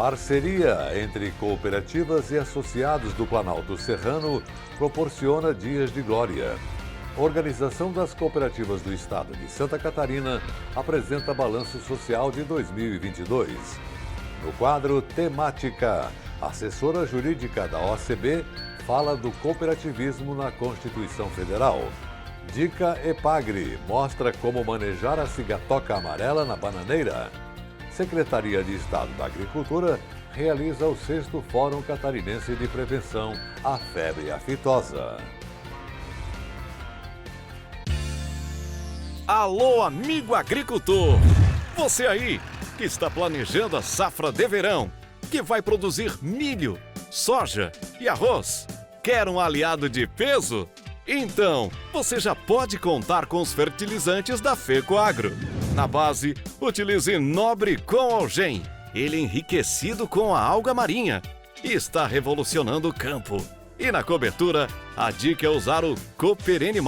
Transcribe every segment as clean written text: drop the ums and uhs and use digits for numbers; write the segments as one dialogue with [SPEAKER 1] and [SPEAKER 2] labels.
[SPEAKER 1] Parceria entre cooperativas e associados do Planalto Serrano proporciona dias de glória. Organização das Cooperativas do Estado de Santa Catarina apresenta balanço social de 2022. No quadro Temática, a assessora jurídica da OCB fala do cooperativismo na Constituição Federal. Dica Epagre mostra como manejar a cigatoca amarela na bananeira. Secretaria de Estado da Agricultura realiza o 6º Fórum Catarinense de Prevenção à Febre Aftosa.
[SPEAKER 2] Alô, amigo agricultor! Você aí que está planejando a safra de verão, que vai produzir milho, soja e arroz. Quer um aliado de peso? Então, você já pode contar com os fertilizantes da FECOAGRO. Na base, utilize Nobre com Algem. Ele é enriquecido com a alga marinha e está revolucionando o campo. E na cobertura, a dica é usar o Cooperene+,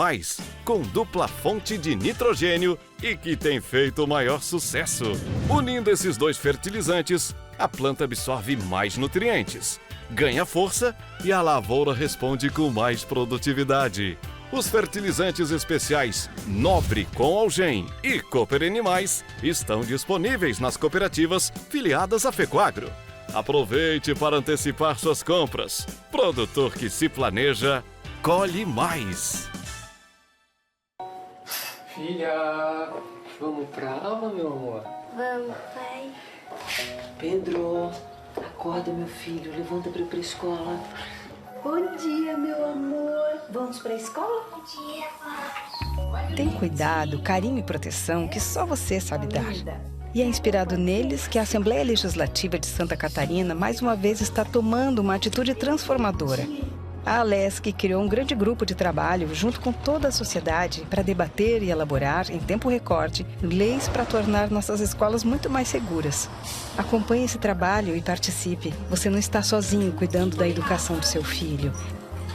[SPEAKER 2] com dupla fonte de nitrogênio e que tem feito o maior sucesso. Unindo esses dois fertilizantes, a planta absorve mais nutrientes, ganha força e a lavoura responde com mais produtividade. Os fertilizantes especiais Nobre com Algem e Cooperene+, estão disponíveis nas cooperativas filiadas à FECOAGRO. Aproveite para antecipar suas compras. Produtor que se planeja, colhe mais.
[SPEAKER 3] Filha, vamos pra aula, meu amor?
[SPEAKER 4] Vamos, pai.
[SPEAKER 5] Pedro, acorda, meu filho. Levanta pra ir pra escola.
[SPEAKER 4] Bom dia, meu amor. Vamos pra escola? Bom dia, pai.
[SPEAKER 6] Tem cuidado, carinho e proteção que só você sabe dar. E é inspirado neles que a Assembleia Legislativa de Santa Catarina mais uma vez está tomando uma atitude transformadora. A ALESC criou um grande grupo de trabalho junto com toda a sociedade para debater e elaborar, em tempo recorde, leis para tornar nossas escolas muito mais seguras. Acompanhe esse trabalho e participe. Você não está sozinho cuidando da educação do seu filho.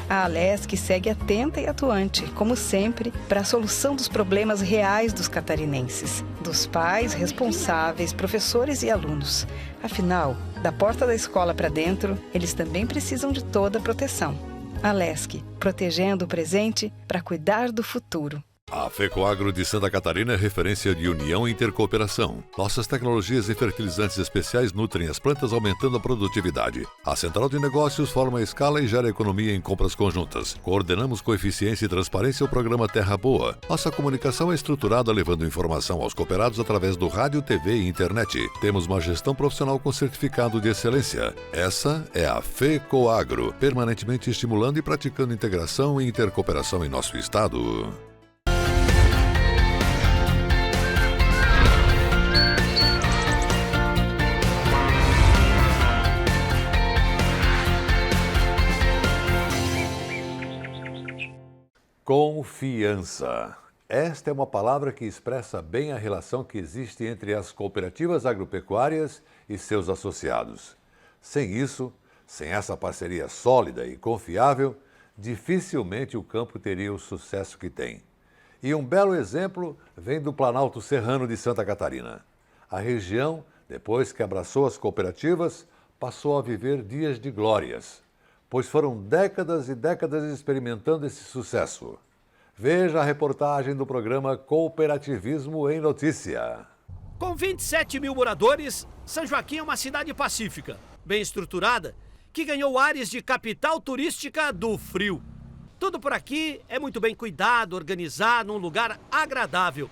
[SPEAKER 6] A ALESC segue atenta e atuante, como sempre, para a solução dos problemas reais dos catarinenses, dos pais, responsáveis, professores e alunos. Afinal, da porta da escola para dentro, eles também precisam de toda a proteção. ALESC, protegendo o presente para cuidar do futuro.
[SPEAKER 1] A FECOAGRO de Santa Catarina é referência de união e intercooperação. Nossas tecnologias e fertilizantes especiais nutrem as plantas, aumentando a produtividade. A Central de Negócios forma a escala e gera economia em compras conjuntas. Coordenamos com eficiência e transparência o programa Terra Boa. Nossa comunicação é estruturada, levando informação aos cooperados através do rádio, TV e internet. Temos uma gestão profissional com certificado de excelência. Essa é a FECOAGRO, permanentemente estimulando e praticando integração e intercooperação em nosso estado. Confiança. Esta é uma palavra que expressa bem a relação que existe entre as cooperativas agropecuárias e seus associados. Sem isso, sem essa parceria sólida e confiável, dificilmente o campo teria o sucesso que tem. E um belo exemplo vem do Planalto Serrano de Santa Catarina. A região, depois que abraçou as cooperativas, passou a viver dias de glórias, pois foram décadas e décadas experimentando esse sucesso. Veja a reportagem do programa Cooperativismo em Notícia.
[SPEAKER 7] Com 27 mil moradores, São Joaquim é uma cidade pacífica, bem estruturada, que ganhou ares de capital turística do frio. Tudo por aqui é muito bem cuidado, organizado, um lugar agradável.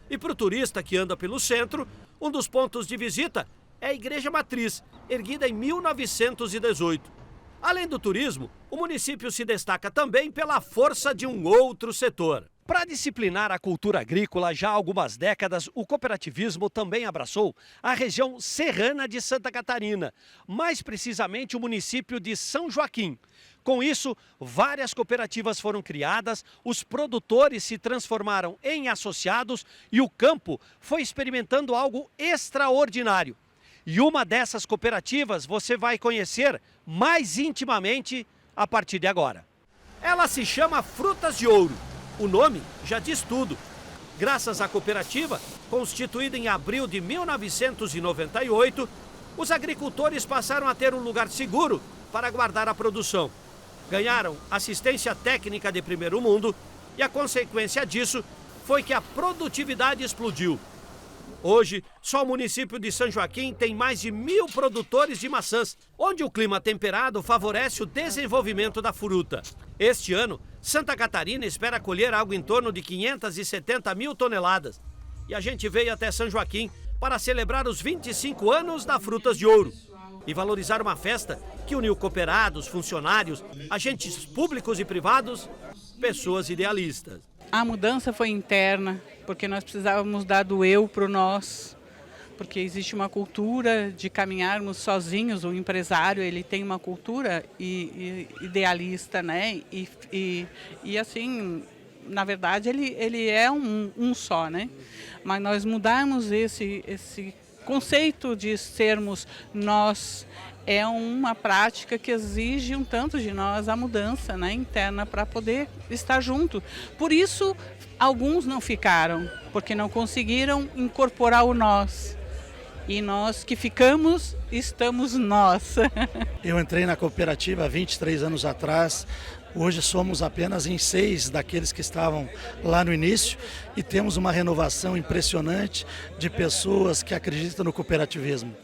[SPEAKER 7] E para o turista que anda pelo centro, um dos pontos de visita é a Igreja Matriz, erguida em 1918. Além do turismo, o município se destaca também pela força de um outro setor. Para disciplinar a cultura agrícola, já há algumas décadas, o cooperativismo também abraçou a região serrana de Santa Catarina, mais precisamente o município de São Joaquim. Com isso, várias cooperativas foram criadas, os produtores se transformaram em associados e o campo foi experimentando algo extraordinário. E uma dessas cooperativas você vai conhecer mais intimamente a partir de agora. Ela se chama Frutas de Ouro. O nome já diz tudo. Graças à cooperativa, constituída em abril de 1998, os agricultores passaram a ter um lugar seguro para guardar a produção. Ganharam assistência técnica de primeiro mundo e a consequência disso foi que a produtividade explodiu. Hoje, só o município de São Joaquim tem mais de 1.000 produtores de maçãs, onde o clima temperado favorece o desenvolvimento da fruta. Este ano, Santa Catarina espera colher algo em torno de 570 mil toneladas. E a gente veio até São Joaquim para celebrar os 25 anos da Frutas de Ouro e valorizar uma festa que uniu cooperados, funcionários, agentes públicos e privados, pessoas idealistas.
[SPEAKER 8] A mudança foi interna, porque nós precisávamos dar do eu para o nós, porque existe uma cultura de caminharmos sozinhos. O empresário, ele tem uma cultura idealista, né? E assim, na verdade, ele é um só, né? Mas nós mudarmos esse conceito de sermos nós é uma prática que exige um tanto de nós a mudança, né, interna para poder estar junto. Por isso, alguns não ficaram, porque não conseguiram incorporar o nós. E nós que ficamos, estamos nós.
[SPEAKER 9] Eu entrei na cooperativa há 23 anos atrás. Hoje somos apenas em 6 daqueles que estavam lá no início e temos uma renovação impressionante de pessoas que acreditam no cooperativismo.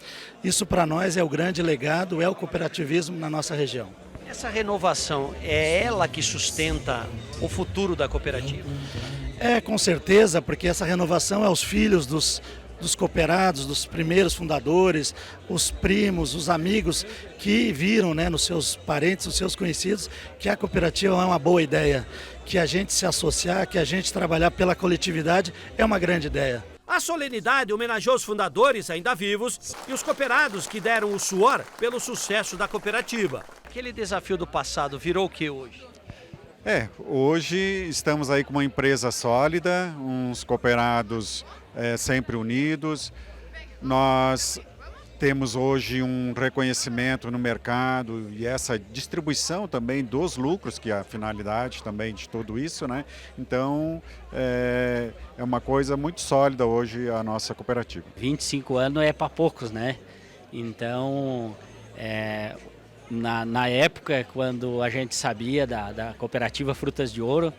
[SPEAKER 9] Isso para nós é o grande legado, é o cooperativismo na nossa região.
[SPEAKER 7] Essa renovação é ela que sustenta o futuro da cooperativa?
[SPEAKER 9] É, com certeza, porque essa renovação é os filhos dos cooperados, dos primeiros fundadores, os primos, os amigos que viram, né, nos seus parentes, nos seus conhecidos, que a cooperativa é uma boa ideia, que a gente se associar, que a gente trabalhar pela coletividade é uma grande ideia.
[SPEAKER 7] A solenidade homenageou os fundadores ainda vivos e os cooperados que deram o suor pelo sucesso da cooperativa. Aquele desafio do passado virou o que hoje?
[SPEAKER 10] Hoje estamos aí com uma empresa sólida, uns cooperados sempre unidos. Nós temos hoje um reconhecimento no mercado e essa distribuição também dos lucros, que é a finalidade também de tudo isso, né? Então, é uma coisa muito sólida hoje a nossa cooperativa.
[SPEAKER 11] 25 anos é para poucos, né? Então, na época, quando a gente sabia da cooperativa Frutas de Ouro,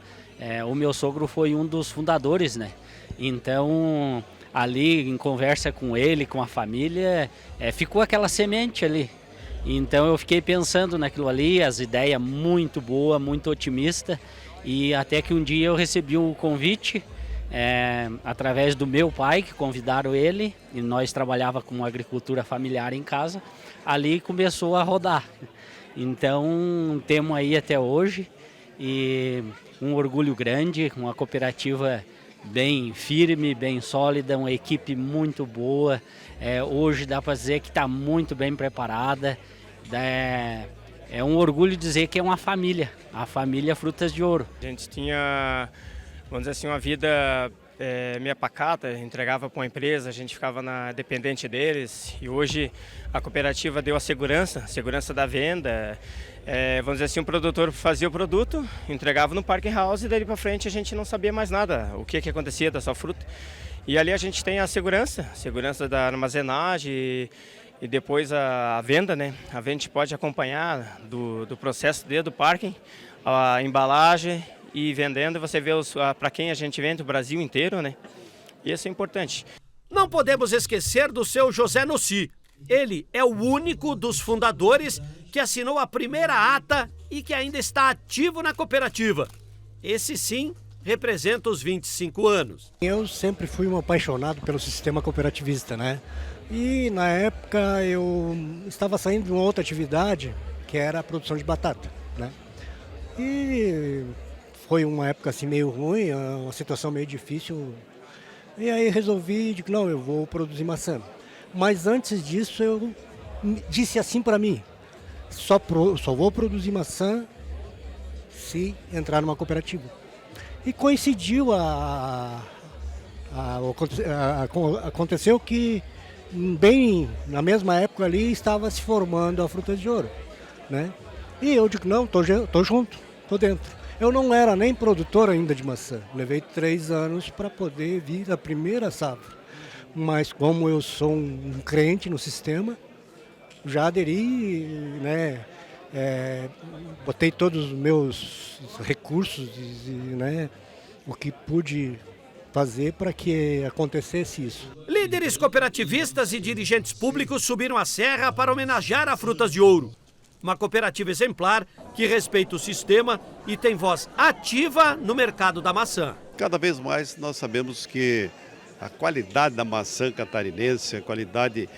[SPEAKER 11] o meu sogro foi um dos fundadores, né? Então, ali em conversa com ele, com a família, ficou aquela semente ali. Então eu fiquei pensando naquilo ali, as ideias muito boas, muito otimistas, e até que um dia eu recebi um convite através do meu pai, que convidaram ele, e nós trabalhava com agricultura familiar em casa, ali começou a rodar. Então temos aí até hoje, e um orgulho grande, uma cooperativa bem firme, bem sólida, uma equipe muito boa. Hoje dá para dizer que está muito bem preparada. É um orgulho dizer que é uma família, a família Frutas de Ouro.
[SPEAKER 12] A gente tinha, vamos dizer assim, uma vida meio pacata, entregava para uma empresa, a gente ficava dependente deles, e hoje a cooperativa deu a segurança da venda. Vamos dizer assim, o produtor fazia o produto, entregava no parking house e daí para frente a gente não sabia mais nada, o que acontecia da sua fruta. E ali a gente tem a segurança da armazenagem e depois a venda, né? A venda a gente pode acompanhar do processo desde o parking, a embalagem e vendendo, você vê para quem a gente vende, o Brasil inteiro, né? E isso é importante.
[SPEAKER 7] Não podemos esquecer do seu José Nossi. Ele é o único dos fundadores que assinou a primeira ata e que ainda está ativo na cooperativa. Esse sim representa os 25 anos.
[SPEAKER 13] Eu sempre fui um apaixonado pelo sistema cooperativista, né? E na época eu estava saindo de uma outra atividade, que era a produção de batata, né? E foi uma época assim meio ruim, uma situação meio difícil. E aí resolvi, digo, não, eu vou produzir maçã. Mas antes disso eu disse assim para mim, só vou produzir maçã se entrar numa cooperativa. E coincidiu, aconteceu que bem na mesma época ali estava se formando a Frutas de Ouro, né? E eu digo, não, tô junto, tô dentro. Eu não era nem produtor ainda de maçã, levei 3 anos para poder vir a primeira safra. Mas como eu sou um crente no sistema, já aderi, né? Botei todos os meus recursos, né? O que pude fazer para que acontecesse isso.
[SPEAKER 7] Líderes cooperativistas e dirigentes públicos subiram a serra para homenagear a Frutas de Ouro. Uma cooperativa exemplar que respeita o sistema e tem voz ativa no mercado da maçã.
[SPEAKER 14] Cada vez mais nós sabemos que a qualidade da maçã catarinense, a qualidade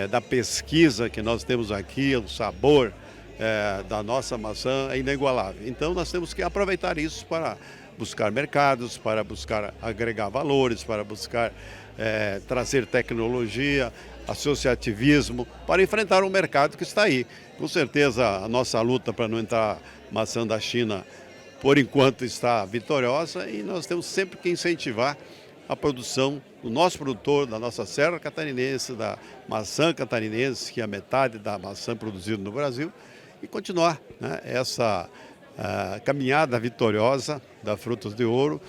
[SPEAKER 14] da pesquisa que nós temos aqui, o sabor da nossa maçã é inigualável. Então nós temos que aproveitar isso para buscar mercados, para buscar agregar valores, para buscar trazer tecnologia, associativismo, para enfrentar um mercado que está aí. Com certeza a nossa luta para não entrar maçã da China, por enquanto, está vitoriosa e nós temos sempre que incentivar a produção do nosso produtor, da nossa serra catarinense, da maçã catarinense, que é a metade da maçã produzida no Brasil, e continuar, né, essa caminhada vitoriosa da Frutas de Ouro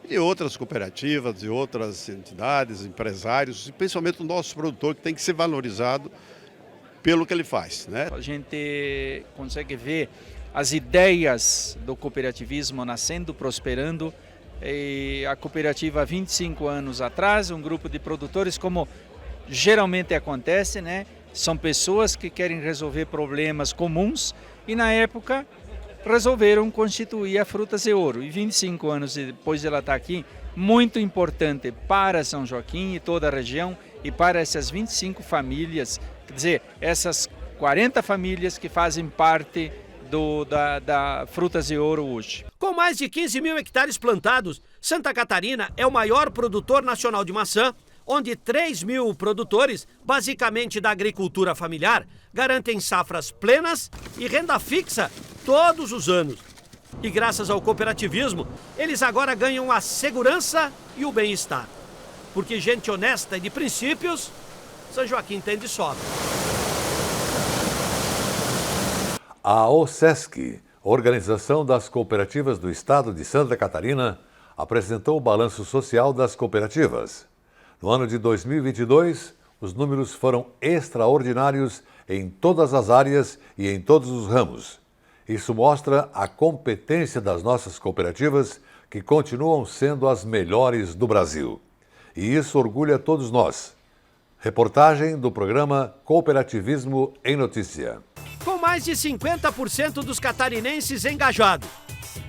[SPEAKER 14] e outras cooperativas e outras entidades, empresários, e principalmente o nosso produtor, que tem que ser valorizado pelo que ele faz, né?
[SPEAKER 15] A gente consegue ver as ideias do cooperativismo nascendo, prosperando. E a cooperativa há 25 anos atrás, um grupo de produtores, como geralmente acontece, né? São pessoas que querem resolver problemas comuns e na época resolveram constituir a Frutas de Ouro. E 25 anos depois ela está aqui, muito importante para São Joaquim e toda a região e para essas 25 famílias, quer dizer, essas 40 famílias que fazem parte da Frutas de Ouro hoje.
[SPEAKER 7] Com mais de 15 mil hectares plantados, Santa Catarina é o maior produtor nacional de maçã, onde 3 mil produtores, basicamente da agricultura familiar, garantem safras plenas e renda fixa todos os anos. E graças ao cooperativismo, eles agora ganham a segurança e o bem-estar. Porque gente honesta e de princípios, São Joaquim tem de sobra.
[SPEAKER 1] A OSESC, Organização das Cooperativas do Estado de Santa Catarina, apresentou o balanço social das cooperativas. No ano de 2022, os números foram extraordinários em todas as áreas e em todos os ramos. Isso mostra a competência das nossas cooperativas, que continuam sendo as melhores do Brasil. E isso orgulha todos nós. Reportagem do programa Cooperativismo em Notícia.
[SPEAKER 7] Com mais de 50% dos catarinenses engajados,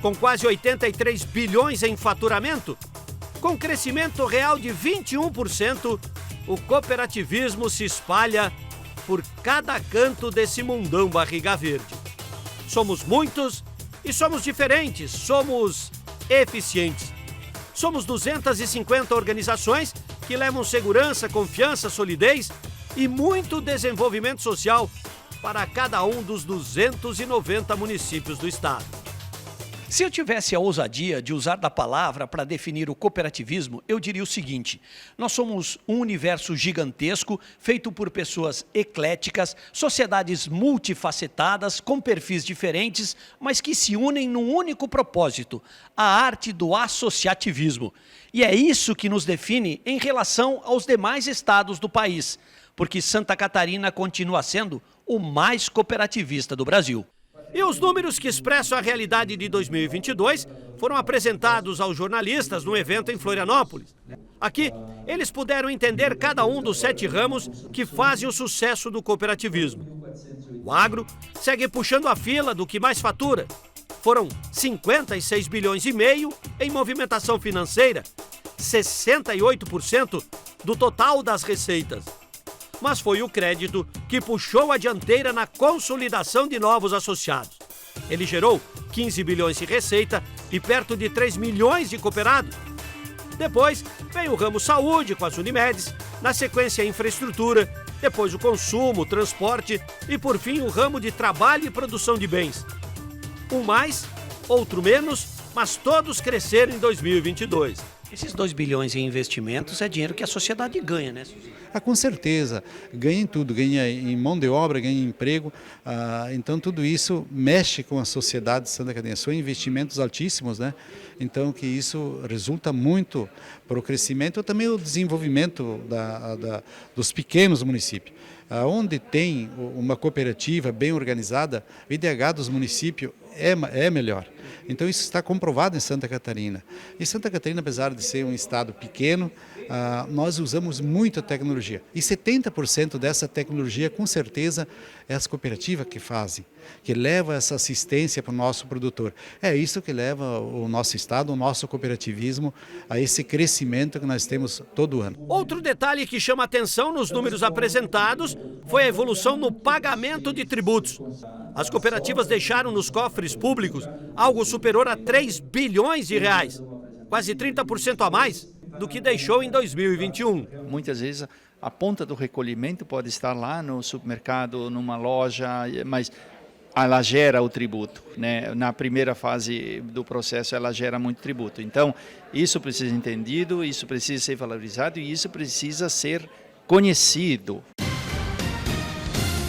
[SPEAKER 7] com quase 83 bilhões em faturamento, com crescimento real de 21%, o cooperativismo se espalha por cada canto desse mundão barriga verde. Somos muitos e somos diferentes, somos eficientes. Somos 250 organizações que levam segurança, confiança, solidez e muito desenvolvimento social para cada um dos 290 municípios do estado.
[SPEAKER 16] Se eu tivesse a ousadia de usar da palavra para definir o cooperativismo, eu diria o seguinte: nós somos um universo gigantesco, feito por pessoas ecléticas, sociedades multifacetadas, com perfis diferentes, mas que se unem num único propósito, a arte do associativismo. E é isso que nos define em relação aos demais estados do país, porque Santa Catarina continua sendo o mais cooperativista do Brasil.
[SPEAKER 7] E os números que expressam a realidade de 2022 foram apresentados aos jornalistas no evento em Florianópolis. Aqui, eles puderam entender cada um dos 7 ramos que fazem o sucesso do cooperativismo. O agro segue puxando a fila do que mais fatura. Foram 56 bilhões e meio em movimentação financeira, 68% do total das receitas. Mas foi o crédito que puxou a dianteira na consolidação de novos associados. Ele gerou 15 bilhões de receita e perto de 3 milhões de cooperados. Depois veio o ramo saúde com as Unimedes, na sequência a infraestrutura, depois o consumo, o transporte e por fim o ramo de trabalho e produção de bens. Um mais, outro menos, mas todos cresceram em 2022.
[SPEAKER 16] Esses 2 bilhões em investimentos é dinheiro que a sociedade ganha, né?
[SPEAKER 17] Com certeza, ganha em tudo, ganha em mão de obra, ganha em emprego, então tudo isso mexe com a sociedade de Santa Catarina, são investimentos altíssimos, né? Então que isso resulta muito para o crescimento e também o desenvolvimento dos pequenos municípios. Onde tem uma cooperativa bem organizada, o IDH dos municípios é melhor. Então isso está comprovado em Santa Catarina. E Santa Catarina, apesar de ser um estado pequeno, nós usamos muita tecnologia. E 70% dessa tecnologia, com certeza, é as cooperativas que fazem, que levam essa assistência para o nosso produtor. É isso que leva o nosso estado, o nosso cooperativismo, a esse crescimento que nós temos todo ano.
[SPEAKER 7] Outro detalhe que chama atenção nos números apresentados foi a evolução no pagamento de tributos. As cooperativas deixaram nos cofres públicos algo superior a 3 bilhões de reais, quase 30% a mais do que deixou em 2021.
[SPEAKER 15] Muitas vezes a ponta do recolhimento pode estar lá no supermercado, numa loja, mas ela gera o tributo, né? Na primeira fase do processo ela gera muito tributo. Então isso precisa ser entendido, isso precisa ser valorizado e isso precisa ser conhecido.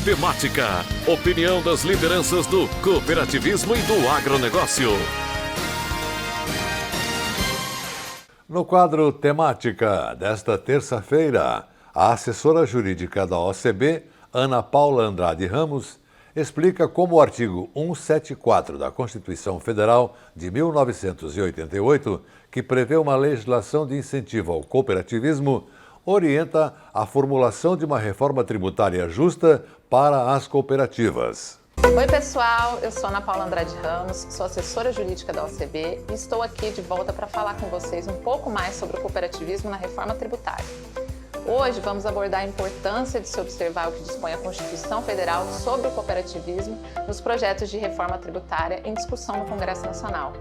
[SPEAKER 2] Temática, opinião das lideranças do cooperativismo e do agronegócio.
[SPEAKER 1] No quadro Temática desta terça-feira, a assessora jurídica da OCB, Ana Paula Andrade Ramos, explica como o artigo 174 da Constituição Federal de 1988, que prevê uma legislação de incentivo ao cooperativismo, orienta a formulação de uma reforma tributária justa para as cooperativas.
[SPEAKER 18] Oi pessoal, eu sou Ana Paula Andrade Ramos, sou assessora jurídica da OCB e estou aqui de volta para falar com vocês um pouco mais sobre o cooperativismo na reforma tributária. Hoje vamos abordar a importância de se observar o que dispõe a Constituição Federal sobre o cooperativismo nos projetos de reforma tributária em discussão no Congresso Nacional.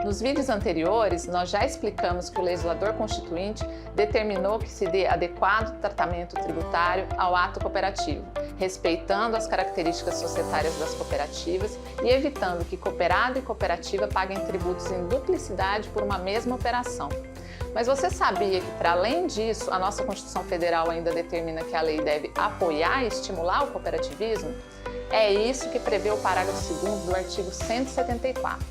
[SPEAKER 18] Nos vídeos anteriores, nós já explicamos que o legislador constituinte determinou que se dê adequado tratamento tributário ao ato cooperativo, respeitando as características societárias das cooperativas e evitando que cooperado e cooperativa paguem tributos em duplicidade por uma mesma operação. Mas você sabia que, para além disso, a nossa Constituição Federal ainda determina que a lei deve apoiar e estimular o cooperativismo? É isso que prevê o parágrafo 2º do artigo 174.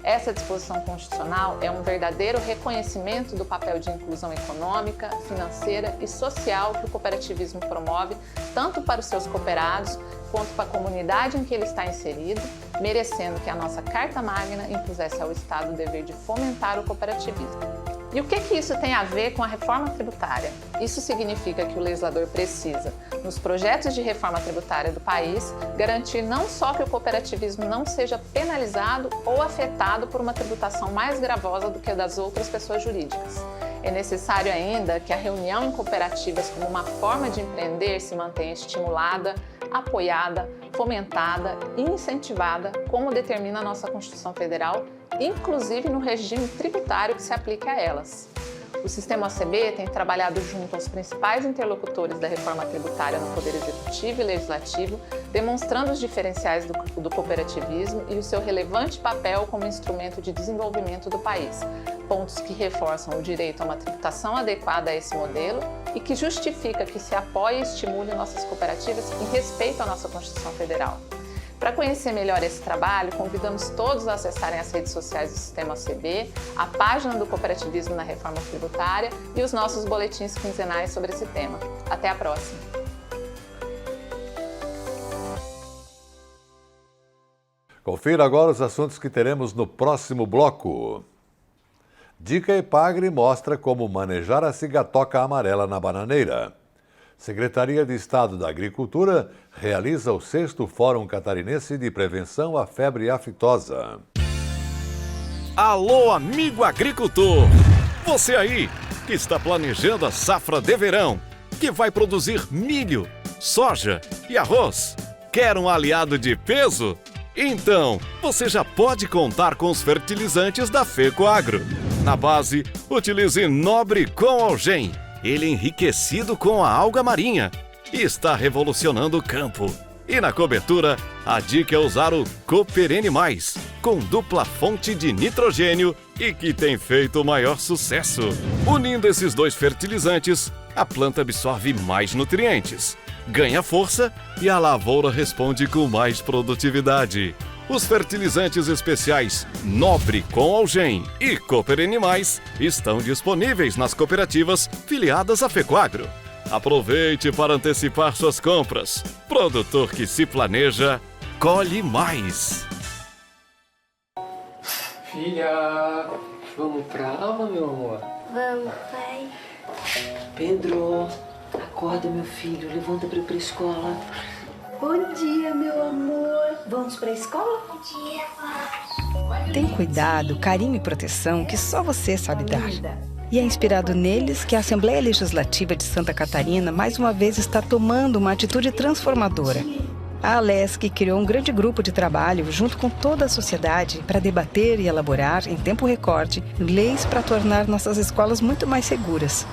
[SPEAKER 18] Essa disposição constitucional é um verdadeiro reconhecimento do papel de inclusão econômica, financeira e social que o cooperativismo promove, tanto para os seus cooperados quanto para a comunidade em que ele está inserido, merecendo que a nossa Carta Magna impusesse ao Estado o dever de fomentar o cooperativismo. E o que isso tem a ver com a reforma tributária? Isso significa que o legislador precisa, nos projetos de reforma tributária do país, garantir não só que o cooperativismo não seja penalizado ou afetado por uma tributação mais gravosa do que a das outras pessoas jurídicas. É necessário ainda que a reunião em cooperativas como uma forma de empreender se mantenha estimulada, apoiada, fomentada e incentivada, como determina a nossa Constituição Federal, inclusive no regime tributário que se aplique a elas. O sistema OCB tem trabalhado junto aos principais interlocutores da reforma tributária no Poder Executivo e Legislativo, demonstrando os diferenciais do cooperativismo e o seu relevante papel como instrumento de desenvolvimento do país, pontos que reforçam o direito a uma tributação adequada a esse modelo e que justifica que se apoie e estimule nossas cooperativas em respeito à nossa Constituição Federal. Para conhecer melhor esse trabalho, convidamos todos a acessarem as redes sociais do Sistema OCB, a página do cooperativismo na reforma tributária e os nossos boletins quinzenais sobre esse tema. Até a próxima!
[SPEAKER 1] Confira agora os assuntos que teremos no próximo bloco. Dica Epagre mostra como manejar a cigatoca amarela na bananeira. Secretaria de Estado da Agricultura realiza o 6º Fórum Catarinense de Prevenção à Febre Aftosa.
[SPEAKER 2] Alô, amigo agricultor! Você aí que está planejando a safra de verão, que vai produzir milho, soja e arroz. Quer um aliado de peso? Então, você já pode contar com os fertilizantes da FECOAGRO. Na base, utilize Nobre com Algem. Ele é enriquecido com a alga marinha e está revolucionando o campo. E na cobertura, a dica é usar o Cooperene+, com dupla fonte de nitrogênio e que tem feito o maior sucesso. Unindo esses dois fertilizantes, a planta absorve mais nutrientes, ganha força e a lavoura responde com mais produtividade. Os fertilizantes especiais Nobre com Algem e Cooperene+, estão disponíveis nas cooperativas filiadas à FECOAGRO. Aproveite para antecipar suas compras. Produtor que se planeja, colhe mais.
[SPEAKER 3] Filha, vamos pra aula, meu amor?
[SPEAKER 4] Vamos, pai.
[SPEAKER 5] Pedro, acorda, meu filho. Levanta para ir pra escola.
[SPEAKER 4] Bom dia, meu amor. Vamos pra escola? Bom dia, pai.
[SPEAKER 6] Tem cuidado, carinho e proteção que só você sabe dar. E é inspirado neles que a Assembleia Legislativa de Santa Catarina mais uma vez está tomando uma atitude transformadora. A Alesc criou um grande grupo de trabalho junto com toda a sociedade para debater e elaborar, em tempo recorde, leis para tornar nossas escolas muito mais seguras.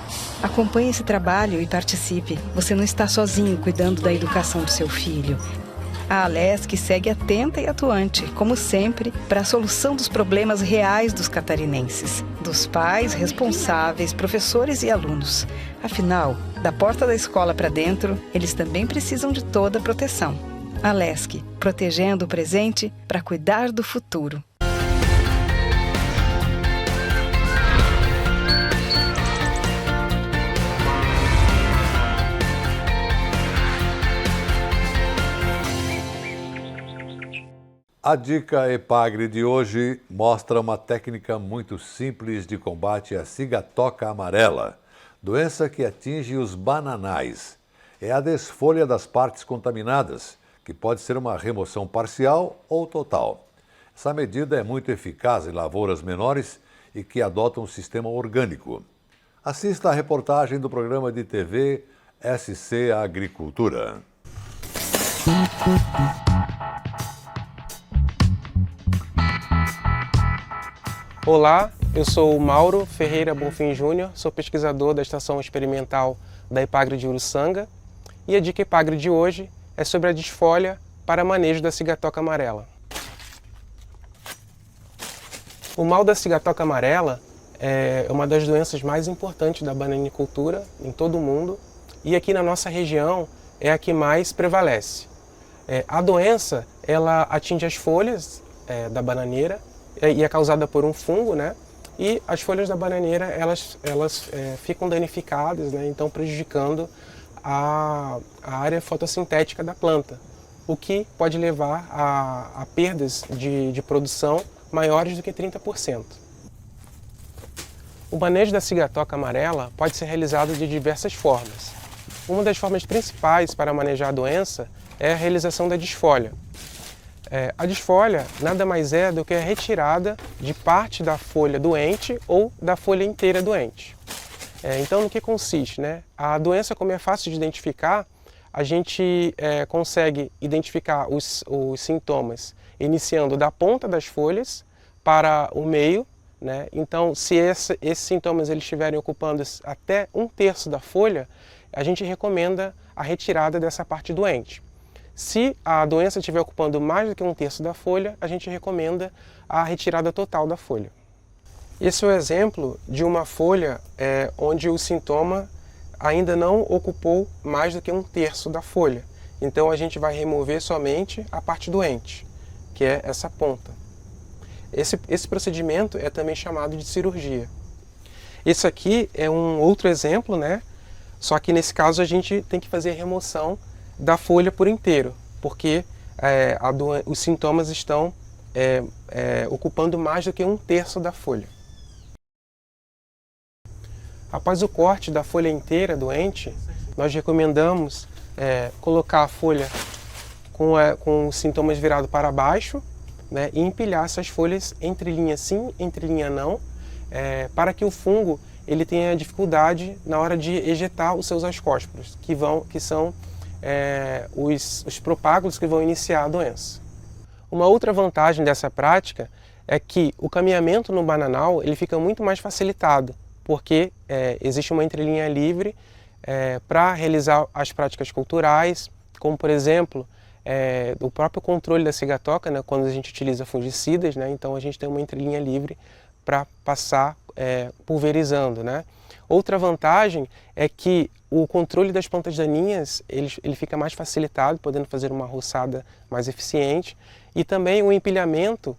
[SPEAKER 6] Acompanhe esse trabalho e participe. Você não está sozinho cuidando da educação do seu filho. A Alesc segue atenta e atuante, como sempre, para a solução dos problemas reais dos catarinenses, dos pais, responsáveis, professores e alunos. Afinal, da porta da escola para dentro, eles também precisam de toda a proteção. Alesc, protegendo o presente para cuidar do futuro.
[SPEAKER 1] A dica Epagre de hoje mostra uma técnica muito simples de combate à cigatoca amarela, doença que atinge os bananais. É a desfolha das partes contaminadas, que pode ser uma remoção parcial ou total. Essa medida é muito eficaz em lavouras menores e que adotam um sistema orgânico. Assista a reportagem do programa de TV SC Agricultura.
[SPEAKER 19] Olá, eu sou o Mauro Ferreira Bonfim Júnior, sou pesquisador da Estação Experimental da Epagre de Uruçanga e a dica Epagre de hoje é sobre a desfolha para manejo da cigatoca amarela. O mal da cigatoca amarela é uma das doenças mais importantes da bananicultura em todo o mundo e aqui na nossa região é a que mais prevalece. A doença ela atinge as folhas da bananeira e é causada por um fungo, né? E as folhas da bananeira elas ficam danificadas, né? Então prejudicando a área fotossintética da planta, o que pode levar a perdas de produção maiores do que 30%. O manejo da cigatoca amarela pode ser realizado de diversas formas. Uma das formas principais para manejar a doença é a realização da desfolha. A desfolha nada mais é do que a retirada de parte da folha doente ou da folha inteira doente. Então, no que consiste, né? A doença, como é fácil de identificar, a gente consegue identificar os sintomas iniciando da ponta das folhas para o meio, né? Então, se esses sintomas eles estiverem ocupando até 1/3 da folha, a gente recomenda a retirada dessa parte doente. Se a doença estiver ocupando mais do que 1/3 da folha, a gente recomenda a retirada total da folha. Esse é o exemplo de uma folha onde o sintoma ainda não ocupou mais do que 1/3 da folha. Então a gente vai remover somente a parte doente, que é essa ponta. Esse procedimento é também chamado de cirurgia. Esse aqui é um outro exemplo, né? Só que nesse caso a gente tem que fazer a remoção da folha por inteiro, porque os sintomas estão ocupando mais do que 1/3 da folha. Após o corte da folha inteira doente, nós recomendamos colocar a folha com os sintomas virados para baixo, né, e empilhar essas folhas entre linha sim, entre linha não, para que o fungo ele tenha dificuldade na hora de ejetar os seus ascósporos, que são os propágulos que vão iniciar a doença. Uma outra vantagem dessa prática é que o caminhamento no bananal ele fica muito mais facilitado, porque existe uma entrelinha livre para realizar as práticas culturais, como por exemplo, o próprio controle da cigatoca, né, quando a gente utiliza fungicidas, né, então a gente tem uma entrelinha livre para passar pulverizando, né. Outra vantagem é que o controle das plantas daninhas ele fica mais facilitado, podendo fazer uma roçada mais eficiente, e também o empilhamento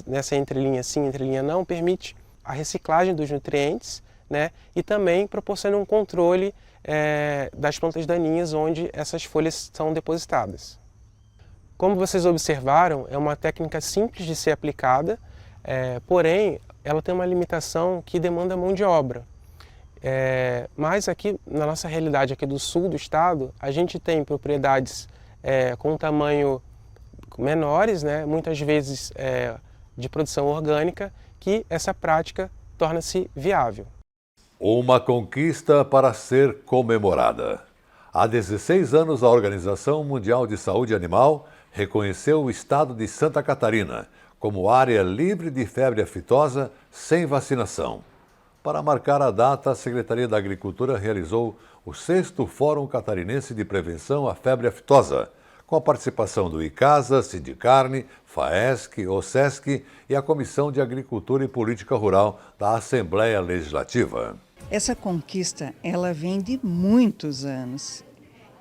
[SPEAKER 19] nessa entrelinha sim, entrelinha não, permite a reciclagem dos nutrientes, né, e também proporciona um controle das plantas daninhas onde essas folhas são depositadas. Como vocês observaram, é uma técnica simples de ser aplicada, porém ela tem uma limitação que demanda mão de obra. Mas aqui, na nossa realidade aqui do sul do estado, a gente tem propriedades com tamanho menores, né, muitas vezes de produção orgânica, que essa prática torna-se viável.
[SPEAKER 1] Uma conquista para ser comemorada. Há 16 anos, a Organização Mundial de Saúde Animal reconheceu o estado de Santa Catarina como área livre de febre aftosa sem vacinação. Para marcar a data, a Secretaria da Agricultura realizou o 6º Fórum Catarinense de Prevenção à Febre Aftosa, com a participação do ICASA, Sindicarne, FAESC, OSESC e a Comissão de Agricultura e Política Rural da Assembleia Legislativa.
[SPEAKER 20] Essa conquista, ela vem de muitos anos.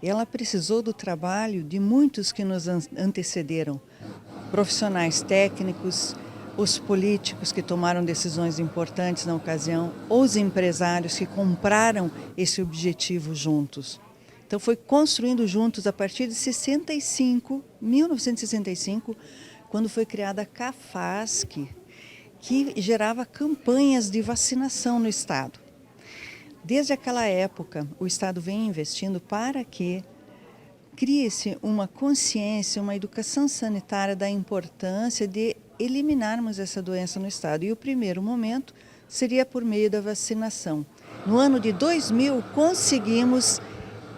[SPEAKER 20] Ela precisou do trabalho de muitos que nos antecederam, profissionais técnicos, os políticos que tomaram decisões importantes na ocasião, os empresários que compraram esse objetivo juntos. Então foi construindo juntos a partir de 1965, quando foi criada a CAFASC, que gerava campanhas de vacinação no estado. Desde aquela época, o estado vem investindo para que crie-se uma consciência, uma educação sanitária da importância de eliminarmos essa doença no estado. E o primeiro momento seria por meio da vacinação. No ano de 2000, conseguimos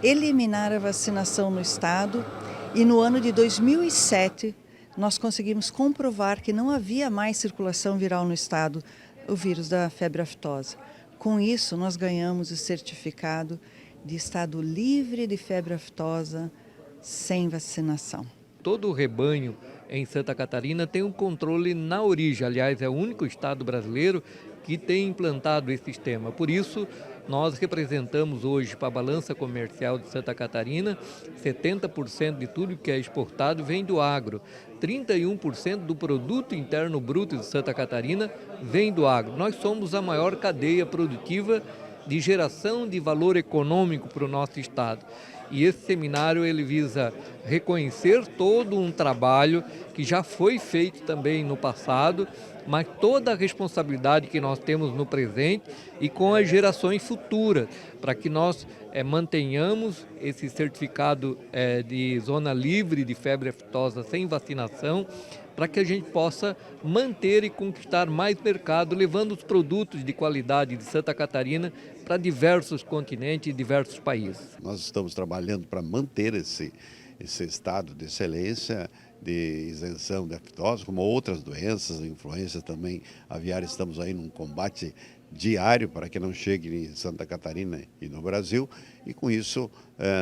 [SPEAKER 20] eliminar a vacinação no estado e no ano de 2007, nós conseguimos comprovar que não havia mais circulação viral no estado, o vírus da febre aftosa. Com isso, nós ganhamos o certificado de estado livre de febre aftosa sem vacinação.
[SPEAKER 21] Todo o rebanho em Santa Catarina tem um controle na origem. Aliás, é o único estado brasileiro que tem implantado esse sistema. Por isso, nós representamos hoje para a balança comercial de Santa Catarina, 70% de tudo que é exportado vem do agro. 31% do produto interno bruto de Santa Catarina vem do agro. Nós somos a maior cadeia produtiva de geração de valor econômico para o nosso estado. E esse seminário ele visa reconhecer todo um trabalho que já foi feito também no passado, mas toda a responsabilidade que nós temos no presente e com as gerações futuras, para que nós mantenhamos esse certificado de zona livre de febre aftosa sem vacinação, para que a gente possa manter e conquistar mais mercado, levando os produtos de qualidade de Santa Catarina para diversos continentes e diversos países.
[SPEAKER 14] Nós estamos trabalhando para manter esse estado de excelência, de isenção de aftosa, como outras doenças, influências também aviárias. Estamos aí num combate diário para que não chegue em Santa Catarina e no Brasil, e com isso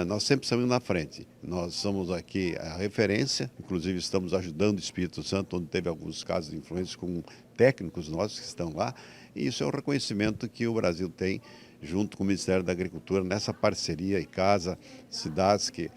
[SPEAKER 14] nós sempre estamos na frente. Nós somos aqui a referência, inclusive estamos ajudando o Espírito Santo, onde teve alguns casos de influência com técnicos nossos que estão lá, e isso é um reconhecimento que o Brasil tem junto com o Ministério da Agricultura, nessa parceria ICASA, SIDASC,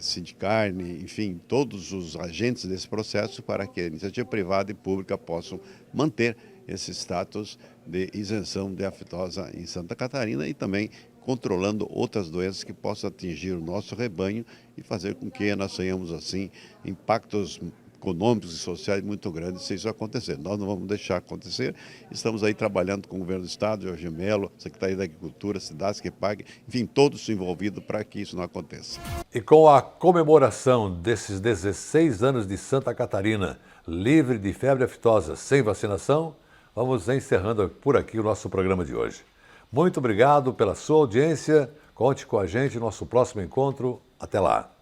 [SPEAKER 14] Sindicarne, enfim, todos os agentes desse processo para que a iniciativa privada e pública possam manter esse status de isenção de aftosa em Santa Catarina e também controlando outras doenças que possam atingir o nosso rebanho e fazer com que nós tenhamos, assim, impactos econômicos e sociais muito grandes se isso acontecer. Nós não vamos deixar acontecer. Estamos aí trabalhando com o governo do estado, Jorge Melo, Secretaria da Agricultura, SIDASC, EPAG, enfim, todos envolvidos para que isso não aconteça.
[SPEAKER 1] E com a comemoração desses 16 anos de Santa Catarina, livre de febre aftosa sem vacinação, vamos encerrando por aqui o nosso programa de hoje. Muito obrigado pela sua audiência. Conte com a gente no nosso próximo encontro. Até lá.